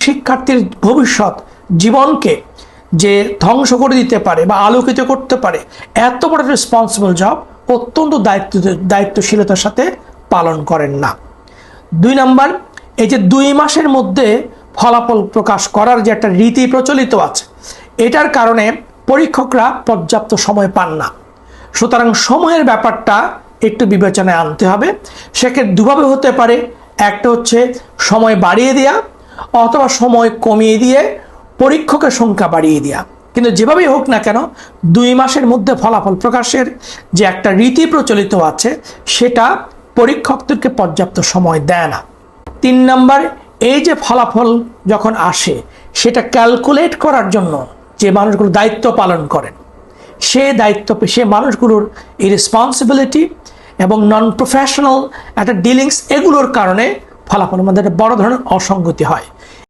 শিক্ষার্থীর ভবিষ্যৎ জীবনকে যে ধ্বংস করে দিতে পারে বা আলোকিত করতে পারে, এত বড় রেসপন্সিবল জব অত্যন্ত দায়িত্বশীলতার সাথে পালন করেন না। 2 নাম্বার, এই যে 2 মাসের মধ্যে ফলাফল প্রকাশ করার যে একটা রীতি প্রচলিত আছে, এটার কারণে পরীক্ষকরা পর্যাপ্ত সময় পান না। সুতরাং সময়ের ব্যাপারটা একটু বিবেচনায় আনতে হবে। সেক্ষেত্রে দুভাবে হতে পারে, একটা হচ্ছে সময় বাড়িয়ে দেওয়া অথবা সময় কমিয়ে দিয়ে পরীক্ষকের সংখ্যা বাড়িয়ে দেওয়া। কিন্তু যেভাবেই হোক না কেন 2 মাসের মধ্যে ফলাফল প্রকাশের যে একটা রীতি প্রচলিত আছে, সেটা পরীক্ষকদেরকে পর্যাপ্ত সময় দেয় না। 3 নাম্বার, এই যে ফলাফল যখন আসে সেটা ক্যালকুলেট করার জন্য যে মানুষগুলো দায়িত্ব পালন করেন, সে মানুষগুলোর ইরেসপন্সিবিলিটি এবং নন প্রফেশনাল একটা ডিলিংস, এগুলোর কারণে ফলাফলের মধ্যে একটা বড় ধরনের অসঙ্গতি হয়।